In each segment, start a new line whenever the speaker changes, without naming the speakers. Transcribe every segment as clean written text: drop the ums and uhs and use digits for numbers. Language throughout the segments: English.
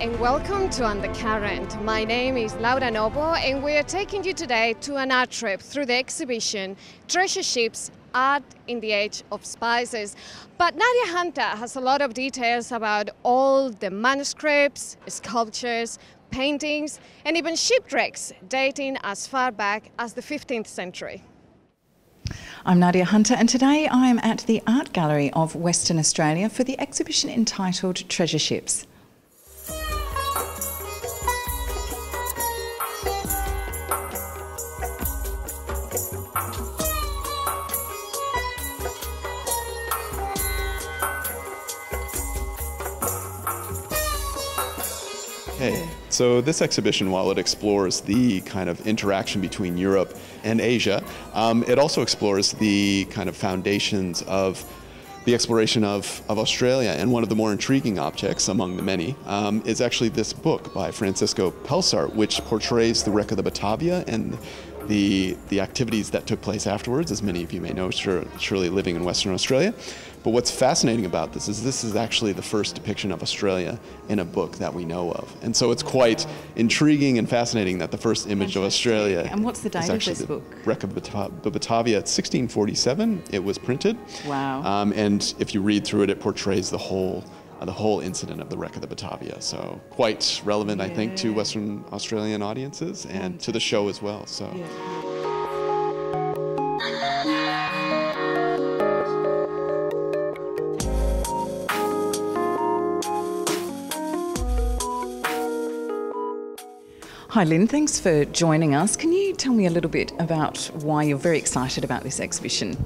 and welcome to Undercurrent. My name is Laura Novo and we are taking you today to an art trip through the exhibition Treasure Ships, Art in the Age of Spices. But Nadia Hunter has a lot of details about all the manuscripts, sculptures, paintings and even shipwrecks dating as far back as the 15th century.
I'm Nadia Hunter and today I'm at the Art Gallery of Western Australia for the exhibition entitled Treasure Ships.
Okay, so this exhibition, while it explores the kind of interaction between Europe and Asia, it also explores the kind of foundations of the exploration of Australia. And one of the more intriguing objects among the many is actually this book by Francisco Pelsart, which portrays the wreck of the Batavia and the activities that took place afterwards, as many of you may know, surely living in Western Australia. But what's fascinating about this is actually the first depiction of Australia in a book that we know of. And so it's quite intriguing and fascinating that the first image of Australia
and what's the date of this book?
Wreck of the Batavia. It's 1647 it was printed.
Wow.
And if you read through it, it portrays the whole incident of the wreck of the Batavia. So quite relevant, I think, to Western Australian audiences and to the show as well. So.
Yeah. Hi Lynn, thanks for joining us. Can you tell me a little bit about why you're very excited about this exhibition?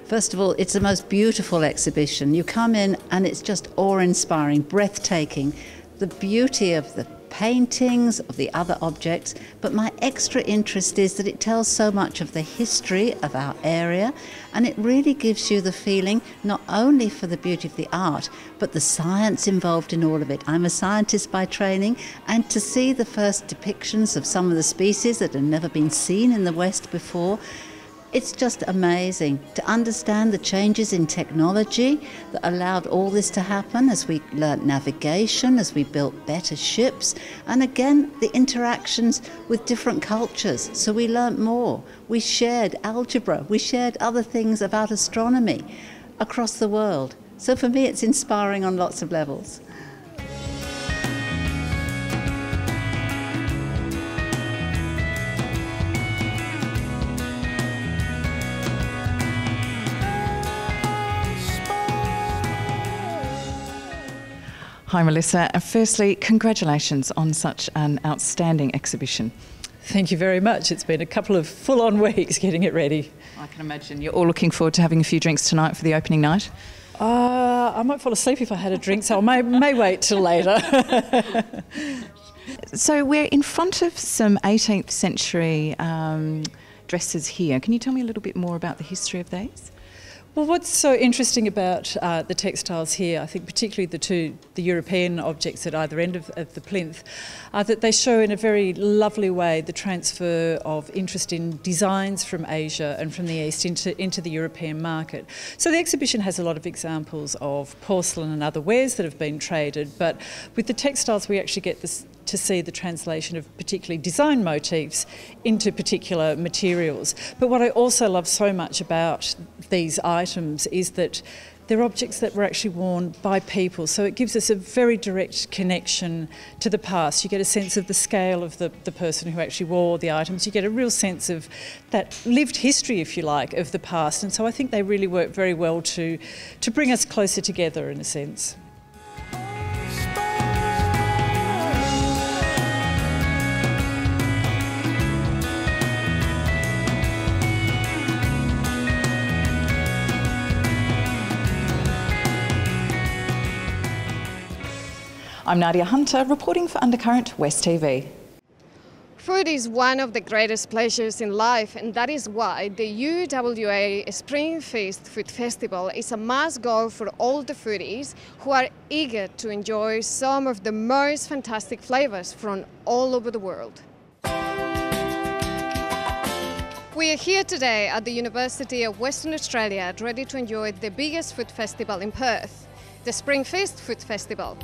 First of all, it's the most beautiful exhibition. You come in and it's just awe-inspiring, breathtaking. The beauty of the paintings, of the other objects, but my extra interest is that it tells so much of the history of our area, and it really gives you the feeling not only for the beauty of the art, but the science involved in all of it. I'm a scientist by training, and to see the first depictions of some of the species that have never been seen in the West before, it's just amazing to understand the changes in technology that allowed all this to happen as we learnt navigation, as we built better ships, and again, the interactions with different cultures. So we learnt more. We shared algebra. We shared other things about astronomy across the world. So for me, it's inspiring on lots of levels.
Hi Melissa, firstly congratulations on such an outstanding exhibition.
Thank you very much. It's been a couple of full-on weeks getting it ready.
I can imagine. You're all looking forward to having a few drinks tonight for the opening night?
I might fall asleep if I had a drink, so I may wait till later.
So we're in front of some 18th century dresses here. Can you tell me a little bit more about the history of these?
Well, what's so interesting about the textiles here, I think particularly the European objects at either end of the plinth, are that they show in a very lovely way the transfer of interest in designs from Asia and from the East into the European market. So the exhibition has a lot of examples of porcelain and other wares that have been traded, but with the textiles we actually get to see the translation of particularly design motifs into particular materials. But what I also love so much about these items is that they're objects that were actually worn by people, so it gives us a very direct connection to the past. You get a sense of the scale of the person who actually wore the items. You get a real sense of that lived history, if you like, of the past, and so I think they really work very well to bring us closer together in a sense.
I'm Nadia Hunter, reporting for Undercurrent West TV.
Food is one of the greatest pleasures in life, and that is why the UWA Spring Feast Food Festival is a must go for all the foodies who are eager to enjoy some of the most fantastic flavors from all over the world. We are here today at the University of Western Australia, ready to enjoy the biggest food festival in Perth, the Spring Feast Food Festival.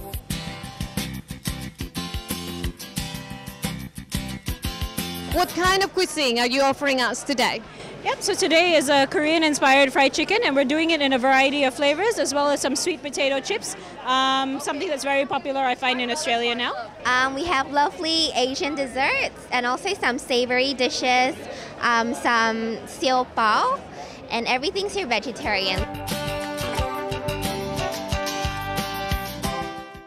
What kind of cuisine are you offering us today?
Yep, so today is a Korean-inspired fried chicken, and we're doing it in a variety of flavors, as well as some sweet potato chips, something that's very popular, I find, in Australia now.
We have lovely Asian desserts and also some savory dishes, some seal bao, and everything's here vegetarian.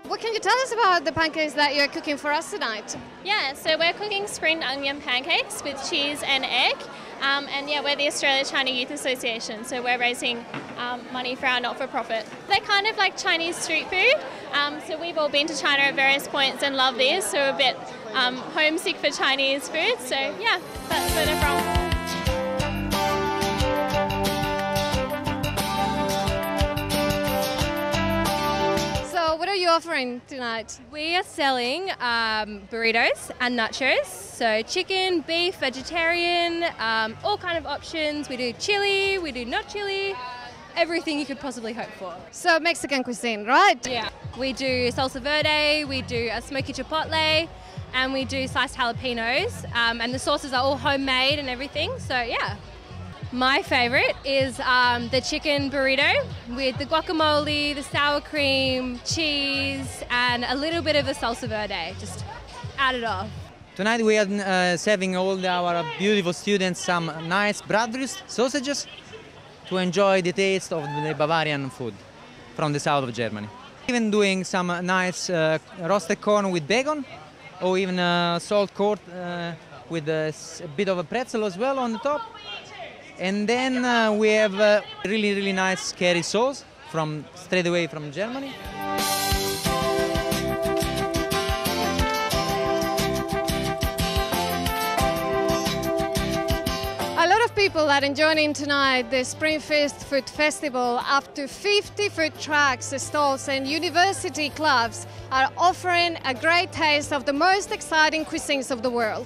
What can you tell us about the pancakes that you're cooking for us tonight?
Yeah, so we're cooking spring onion pancakes with cheese and egg. And yeah, we're the Australia China Youth Association, so we're raising money for our not-for-profit. They're kind of like Chinese street food, so we've all been to China at various points and love these, so we're a bit homesick for Chinese food, so yeah, that's where they're from.
What are you offering tonight?
We are selling burritos and nachos. So chicken, beef, vegetarian, all kind of options. We do chili, we do not chili, everything you could possibly hope for.
So Mexican cuisine, right?
Yeah. We do salsa verde, we do a smoky chipotle, and we do sliced jalapenos. And the sauces are all homemade and everything, so yeah. My favourite is the chicken burrito with the guacamole, the sour cream, cheese, and a little bit of a salsa verde. Just add it off.
Tonight we are serving all our beautiful students some nice bratwurst sausages to enjoy the taste of the Bavarian food from the south of Germany. Even doing some nice roasted corn with bacon, or even salt corn with a bit of a pretzel as well on the top. And then we have really, really nice curry sauce straight away from Germany.
A lot of people are enjoying tonight the Spring Feast Food Festival. Up to 50 food trucks, stalls and university clubs are offering a great taste of the most exciting cuisines of the world.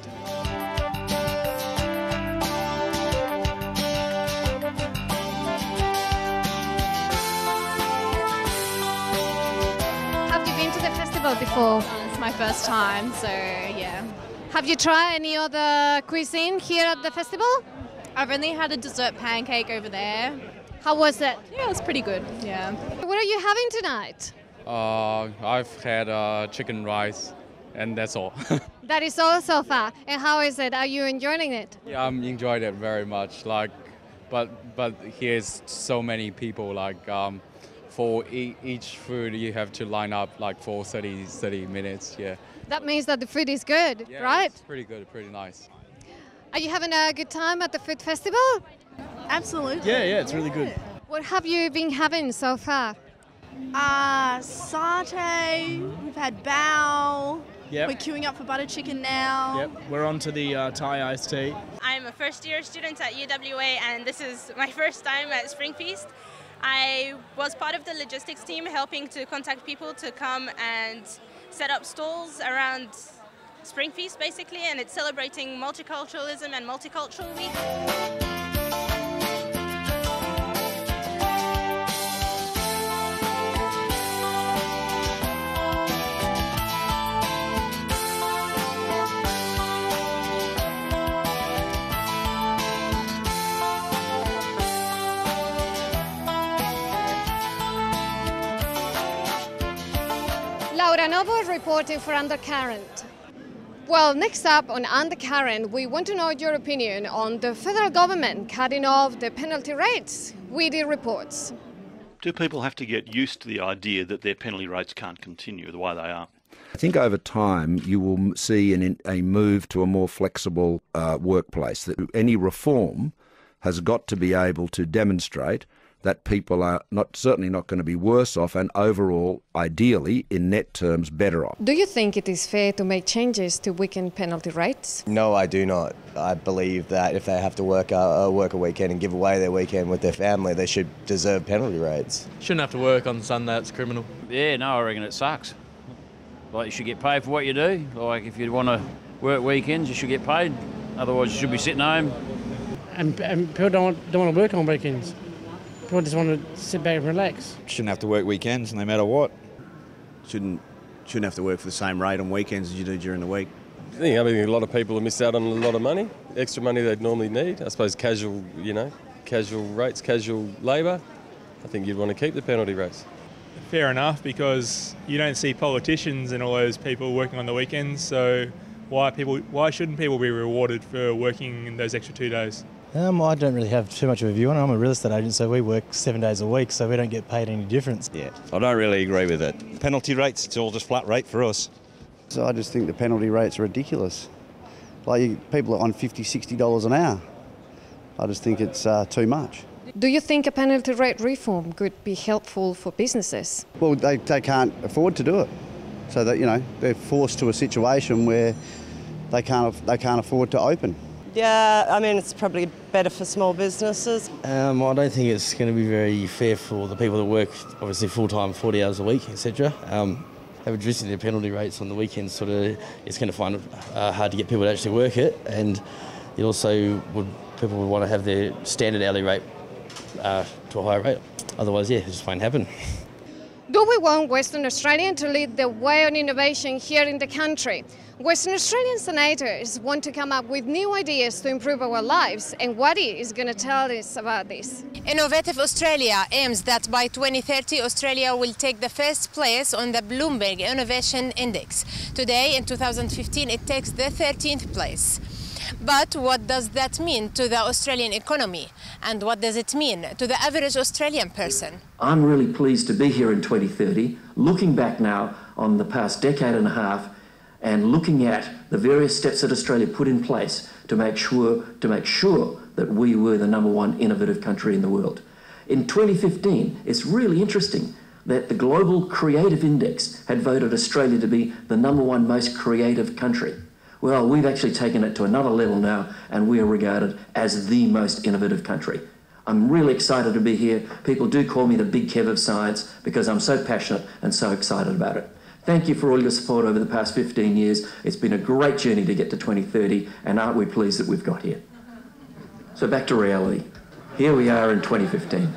Before?
It's my first time, so yeah.
Have you tried any other cuisine here at the festival?
I've only had a dessert pancake over there.
How was it?
Yeah, it was pretty good, yeah.
What are you having tonight?
I've had chicken rice, and that's all.
That is all so far. And how is it? Are you enjoying it?
Yeah, I'm enjoying it very much. But here's so many people. For each food, you have to line up for 30 minutes. Yeah.
That means that the food is good,
yeah,
right?
It's pretty good, pretty nice.
Are you having a good time at the food festival?
Absolutely.
Yeah, it's really good.
What have you been having so far?
Satay, we've had bao.
Yep.
We're queuing up for butter chicken now.
Yep, we're on to the Thai iced tea.
I'm a first-year student at UWA, and this is my first time at Spring Feast. I was part of the logistics team helping to contact people to come and set up stalls around Spring Feast basically, and it's celebrating multiculturalism and Multicultural Week.
Laura Novo reporting for Undercurrent. Well, next up on Undercurrent, we want to know your opinion on the federal government cutting off the penalty rates. Weedy reports.
Do people have to get used to the idea that their penalty rates can't continue the way they are?
I think over time you will see a move to a more flexible workplace. That any reform has got to be able to demonstrate that people are certainly not going to be worse off and overall, ideally, in net terms, better off.
Do you think it is fair to make changes to weaken penalty rates?
No, I do not. I believe that if they have to work a weekend and give away their weekend with their family, they should deserve penalty rates.
Shouldn't have to work on Sunday, it's criminal.
Yeah, no, I reckon it sucks. Like, you should get paid for what you do. Like, if you want to work weekends, you should get paid. Otherwise, you should be sitting home.
And people don't want to work on weekends. People just want to sit back and relax.
Shouldn't have to work weekends no matter what. Shouldn't have to work for the same rate on weekends as you do during the week.
I mean, a lot of people have missed out on a lot of money, extra money they'd normally need. I suppose casual rates, casual labour. I think you'd want to keep the penalty rates.
Fair enough, because you don't see politicians and all those people working on the weekends, so why shouldn't people be rewarded for working in those extra 2 days?
I don't really have too much of a view on it. I'm a real estate agent, so we work 7 days a week, so we don't get paid any difference.
Yeah, I don't really agree with it. Penalty rates, it's all just flat rate for us.
So I just think the penalty rates are ridiculous. People are on $50, $60 an hour. I just think it's too much.
Do you think a penalty rate reform could be helpful for businesses?
Well, they can't afford to do it. So that, they're forced to a situation where they can't afford to open.
Yeah, I mean, it's probably better for small businesses.
I don't think it's going to be very fair for the people that work, obviously, full-time, 40 hours a week, etc. Reducing their penalty rates on the weekends it's going to find it hard to get people to actually work it, and it also people would want to have their standard hourly rate to a higher rate. Otherwise, it just won't happen.
Do we want Western Australians to lead the way on innovation here in the country? Western Australian senators want to come up with new ideas to improve our lives, and Wadi is going to tell us about this.
Innovative Australia aims that by 2030 Australia will take the first place on the Bloomberg Innovation Index. Today, in 2015, it takes the 13th place. But what does that mean to the Australian economy? And what does it mean to the average Australian person?
I'm really pleased to be here in 2030, looking back now on the past decade and a half and looking at the various steps that Australia put in place to make sure that we were the #1 innovative country in the world. In 2015, it's really interesting that the Global Creative Index had voted Australia to be the #1 most creative country. Well, we've actually taken it to another level now, and we are regarded as the most innovative country. I'm really excited to be here. People do call me the Big Kev of science because I'm so passionate and so excited about it. Thank you for all your support over the past 15 years. It's been a great journey to get to 2030, and aren't we pleased that we've got here? So back to reality. Here we are in 2015.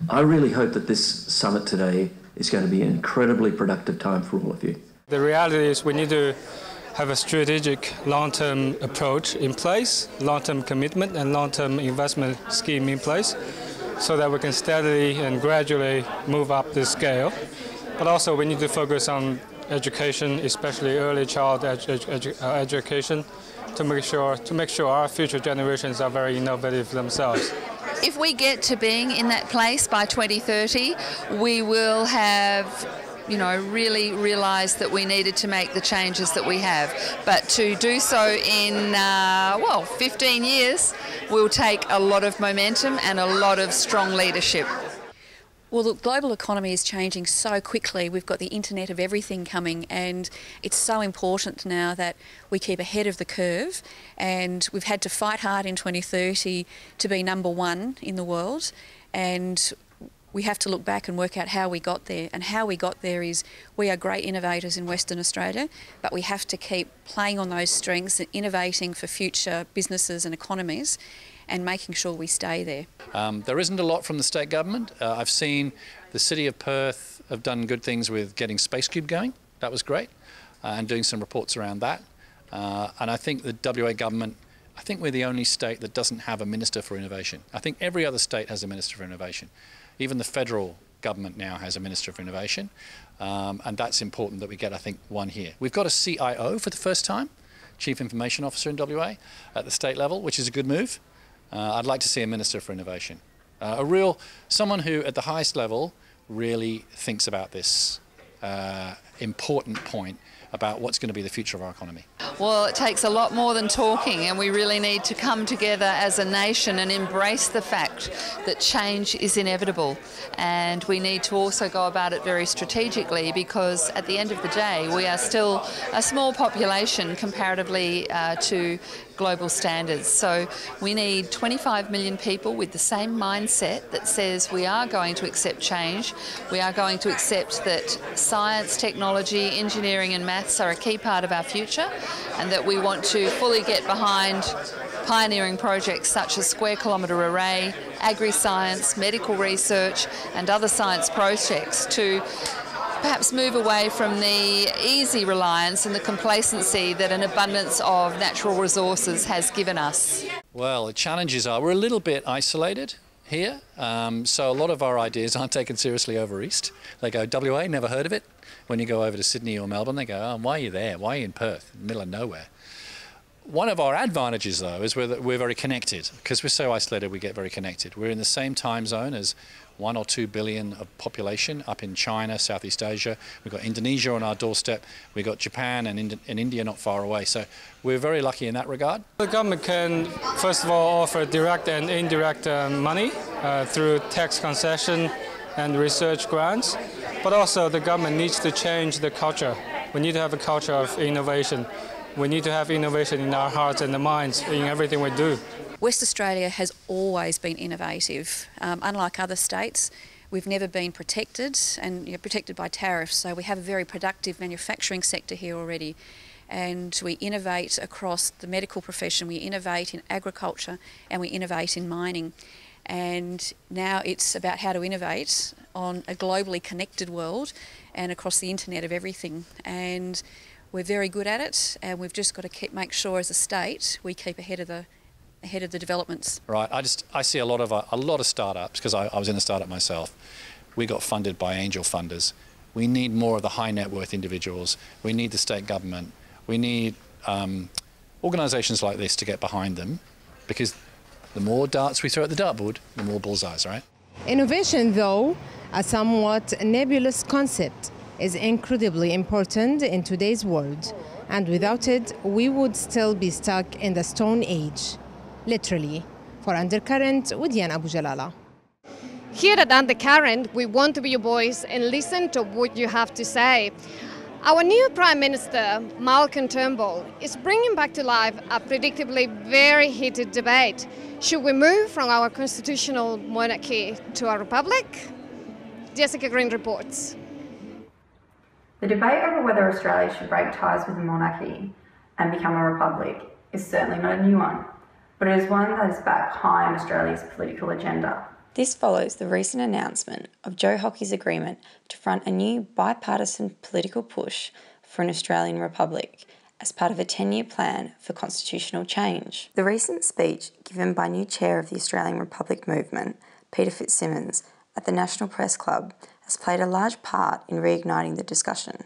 I really hope that this summit today is going to be an incredibly productive time for all of you.
The reality is we need to have a strategic long-term approach in place, long-term commitment and long-term investment scheme in place so that we can steadily and gradually move up the scale. But also we need to focus on education, especially early child education, to make sure our future generations are very innovative themselves.
If we get to being in that place by 2030, we will have really realised that we needed to make the changes that we have. But to do so in, 15 years will take a lot of momentum and a lot of strong leadership.
Well, the global economy is changing so quickly. We've got the internet of everything coming, and it's so important now that we keep ahead of the curve, and we've had to fight hard in 2030 to be #1 in the world, and we have to look back and work out how we got there. And how we got there is we are great innovators in Western Australia, but we have to keep playing on those strengths and innovating for future businesses and economies and making sure we stay there.
There isn't a lot from the state government. I've seen the City of Perth have done good things with getting Space Cube going. That was great, and doing some reports around that. And I think the WA government, I think we're the only state that doesn't have a Minister for Innovation. I think every other state has a Minister for Innovation. Even the federal government now has a Minister for Innovation, and that's important that we get, I think, one here. We've got a CIO for the first time, Chief Information Officer in WA, at the state level, which is a good move. I'd like to see a Minister for Innovation. Someone who at the highest level really thinks about this important point about what's going to be the future of our economy.
Well, it takes a lot more than talking, and we really need to come together as a nation and embrace the fact that change is inevitable. And we need to also go about it very strategically, because at the end of the day, we are still a small population comparatively to global standards. So we need 25 million people with the same mindset that says we are going to accept change, we are going to accept that science, technology, engineering and maths are a key part of our future, and that we want to fully get behind pioneering projects such as Square Kilometre Array, agri-science, medical research and other science projects to perhaps move away from the easy reliance and the complacency that an abundance of natural resources has given us?
Well, the challenges are we're a little bit isolated here, so a lot of our ideas aren't taken seriously over east. They go, WA, never heard of it. When you go over to Sydney or Melbourne, they go, oh, why are you there? Why are you in Perth, in the middle of nowhere? One of our advantages, though, is we're very connected. Because we're so isolated, we get very connected. We're in the same time zone as 1 or 2 billion of population up in China, Southeast Asia. We've got Indonesia on our doorstep. We've got Japan and India not far away. So we're very lucky in that regard.
The government can, first of all, offer direct and indirect money through tax concession and research grants. But also the government needs to change the culture. We need to have a culture of innovation. We need to have innovation in our hearts and the minds in everything we do.
West Australia has always been innovative. Unlike other states, we've never been protected and protected by tariffs, so we have a very productive manufacturing sector here already. And we innovate across the medical profession, we innovate in agriculture and we innovate in mining. And now it's about how to innovate on a globally connected world and across the internet of everything. And we're very good at it, and we've just got to make sure as a state we keep ahead of the developments.
Right, I see a lot of startups, because I was in a startup myself. We got funded by angel funders. We need more of the high net worth individuals. We need the state government. We need organisations like this to get behind them, because the more darts we throw at the dartboard, the more bullseyes, right?
Innovation, though, a somewhat nebulous concept, is incredibly important in today's world, and without it, we would still be stuck in the Stone Age. Literally. For Undercurrent, with Diana Abu Jalala.
Here at Undercurrent, we want to be your voice and listen to what you have to say. Our new Prime Minister, Malcolm Turnbull, is bringing back to life a predictably very heated debate. Should we move from our constitutional monarchy to a republic? Jessica Green reports.
The debate over whether Australia should break ties with the monarchy and become a republic is certainly not a new one, but it is one that is back high on Australia's political agenda.
This follows the recent announcement of Joe Hockey's agreement to front a new bipartisan political push for an Australian republic as part of a 10-year plan for constitutional change. The recent speech given by new chair of the Australian Republic movement, Peter Fitzsimmons, at the National Press Club has played a large part in reigniting the discussion.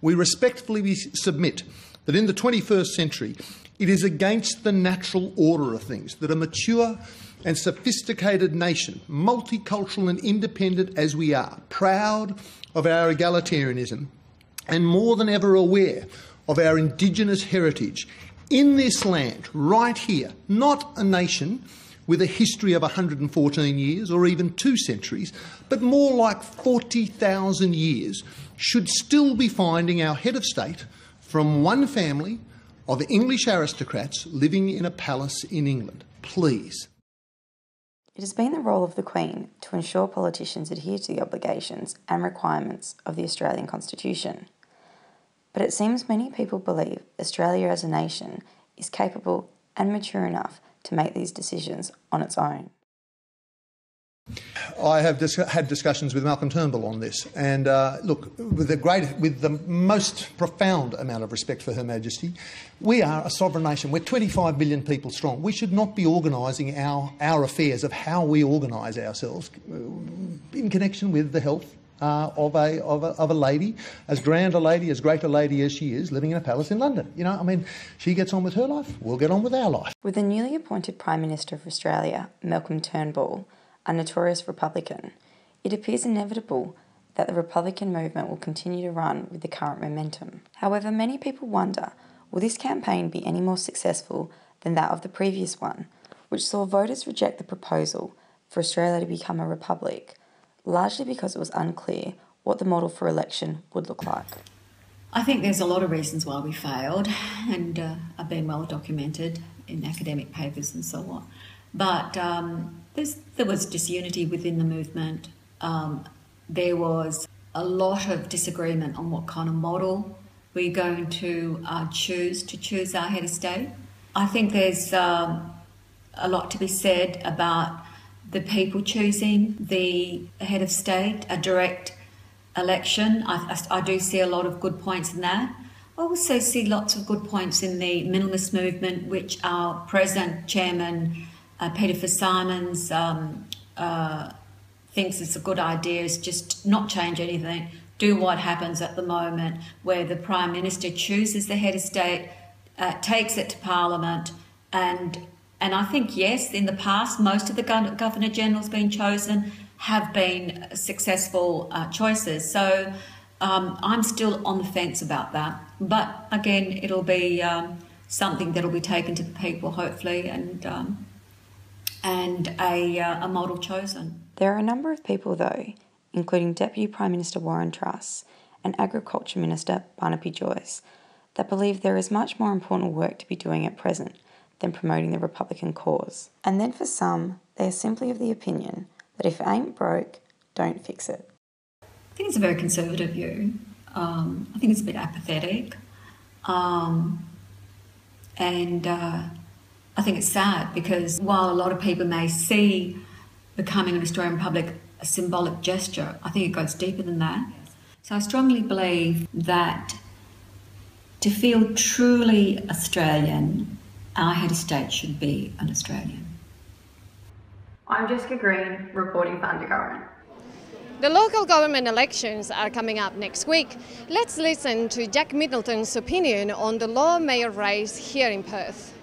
We respectfully submit that in the 21st century, it is against the natural order of things that a mature and sophisticated nation, multicultural and independent as we are, proud of our egalitarianism and more than ever aware of our Indigenous heritage, in this land, right here, not a nation with a history of 114 years or even 2 centuries, but more like 40,000 years, should still be finding our head of state from one family of English aristocrats living in a palace in England. Please.
It has been the role of the Queen to ensure politicians adhere to the obligations and requirements of the Australian Constitution. But it seems many people believe Australia as a nation is capable and mature enough to make these decisions on its own.
I have had discussions with Malcolm Turnbull on this, and look, with the most profound amount of respect for Her Majesty, we are a sovereign nation. We're 25 million people strong. We should not be organising our affairs of how we organise ourselves in connection with the health of a lady, as grand a lady, as great a lady as she is, living in a palace in London. You know, I mean, she gets on with her life, we'll get on with our life.
With the newly appointed Prime Minister of Australia, Malcolm Turnbull, a notorious Republican, it appears inevitable that the Republican movement will continue to run with the current momentum. However, many people wonder, will this campaign be any more successful than that of the previous one, which saw voters reject the proposal for Australia to become a republic, largely because it was unclear what the model for election would look like.
I think there's a lot of reasons why we failed, and have been well documented in academic papers and so on. But there was disunity within the movement. There was a lot of disagreement on what kind of model we're going to choose our head of state. I think there's a lot to be said about the people choosing the head of state, a direct election. I do see a lot of good points in that. I also see lots of good points in the minimalist movement, which our present chairman, Peter Fitzsimons, thinks it's a good idea, is just not change anything, do what happens at the moment, where the Prime Minister chooses the head of state, takes it to Parliament, and I think, yes, in the past, most of the Governor-Generals being chosen have been successful choices. So I'm still on the fence about that. But again, it'll be something that'll be taken to the people, hopefully, and a model chosen.
There are a number of people, though, including Deputy Prime Minister Warren Truss and Agriculture Minister Barnaby Joyce, that believe there is much more important work to be doing at present than promoting the Republican cause. And then for some, they are simply of the opinion that if it ain't broke, don't fix it.
I think it's a very conservative view. I think it's a bit apathetic. And I think it's sad because while a lot of people may see becoming an Australian Republic a symbolic gesture, I think it goes deeper than that. So I strongly believe that to feel truly Australian, our head of state should be an Australian.
I'm Jessica Green, reporting for Undercurrent.
The local government elections are coming up next week. Let's listen to Jack Middleton's opinion on the Lord Mayor race here in Perth.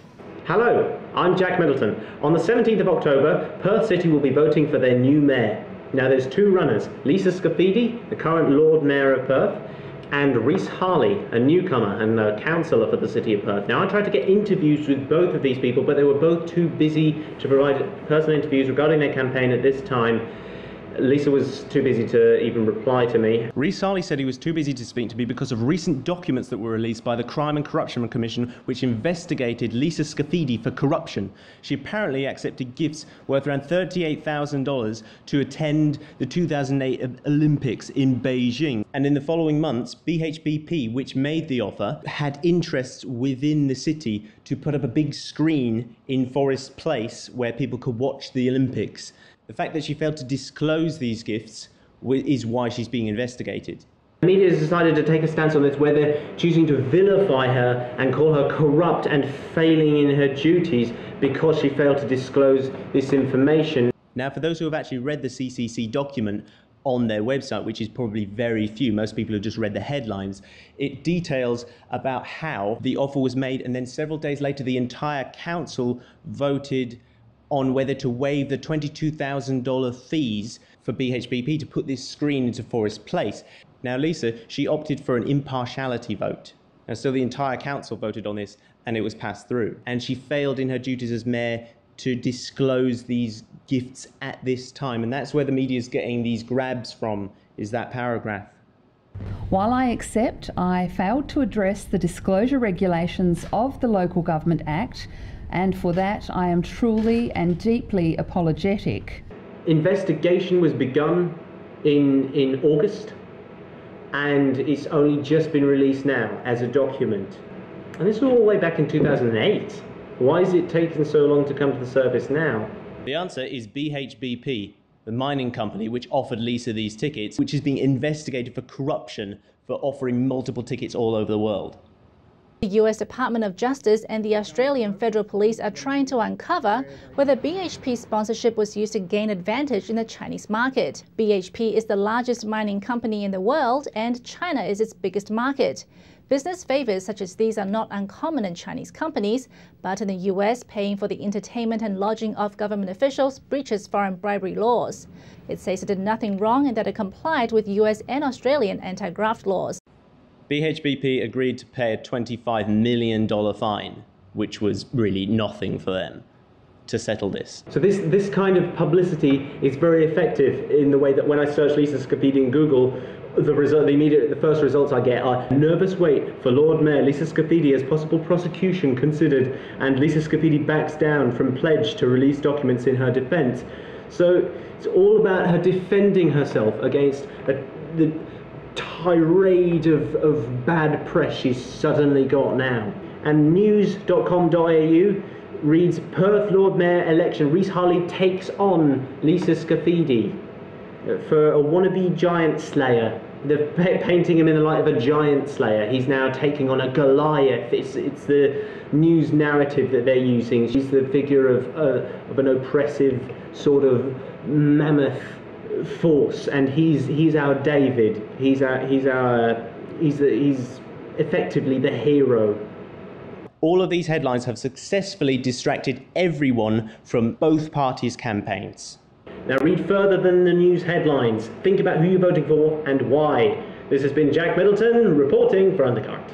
Hello, I'm Jack Middleton. On the 17th of October, Perth City will be voting for their new mayor. Now there's two runners, Lisa Scafidi, the current Lord Mayor of Perth, and Rhys Harley, a newcomer and a councillor for the City of Perth. Now I tried to get interviews with both of these people, but they were both too busy to provide personal interviews regarding their campaign at this time. Lisa was too busy to even reply to me.
Rhys Harley said he was too busy to speak to me because of recent documents that were released by the Crime and Corruption Commission, which investigated Lisa Scafidi for corruption. She apparently accepted gifts worth around $38,000 to attend the 2008 Olympics in Beijing. And in the following months, BHBP, which made the offer, had interests within the city to put up a big screen in Forest Place where people could watch the Olympics. The fact that she failed to disclose these gifts is why she's being investigated.
The media has decided to take a stance on this where they're choosing to vilify her and call her corrupt and failing in her duties because she failed to disclose this information.
Now, for those who have actually read the CCC document on their website, which is probably very few, most people have just read the headlines, it details about how the offer was made, and then several days later the entire council voted on whether to waive the $22,000 fees for BHBP to put this screen into Forest Place. Now Lisa, she opted for an impartiality vote. And so the entire council voted on this and it was passed through. And she failed in her duties as mayor to disclose these gifts at this time. And that's where the media is getting these grabs from, is that paragraph.
While I accept I failed to address the disclosure regulations of the Local Government Act, and for that I am truly and deeply apologetic.
Investigation was begun in August and it's only just been released now as a document. And this was all the way back in 2008. Why is it taking so long to come to the surface now?
The answer is BHBP, the mining company which offered Lisa these tickets, which is being investigated for corruption for offering multiple tickets all over the world.
The US Department of Justice and the Australian Federal Police are trying to uncover whether BHP sponsorship was used to gain advantage in the Chinese market. BHP is the largest mining company in the world and China is its biggest market. Business favours such as these are not uncommon in Chinese companies, but in the US, paying for the entertainment and lodging of government officials breaches foreign bribery laws. It says it did nothing wrong and that it complied with US and Australian anti-graft laws.
BHBP agreed to pay a $25 million fine, which was really nothing for them, to settle this.
So this kind of publicity is very effective in the way that when I search Lisa Scafidi in Google, the first results I get are nervous wait for Lord Mayor Lisa Scafidi as possible prosecution considered, and Lisa Scafidi backs down from pledge to release documents in her defence. So it's all about her defending herself against the tirade of bad press she's suddenly got now. And news.com.au reads, Perth Lord Mayor election, Rhys Harley takes on Lisa Scafidi for a wannabe giant slayer They're painting him in the light of a giant slayer. He's now taking on a Goliath. It's the news narrative that they're using. He's the figure of an oppressive sort of mammoth force, and he's our David. He's effectively the hero.
All of these headlines have successfully distracted everyone from both parties' campaigns.
Now read further than the news headlines. Think about who you're voting for and why. This has been Jack Middleton reporting for Undercurrent.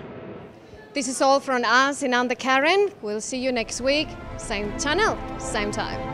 This is all from us in Undercurrent. We'll see you next week. Same channel, same time.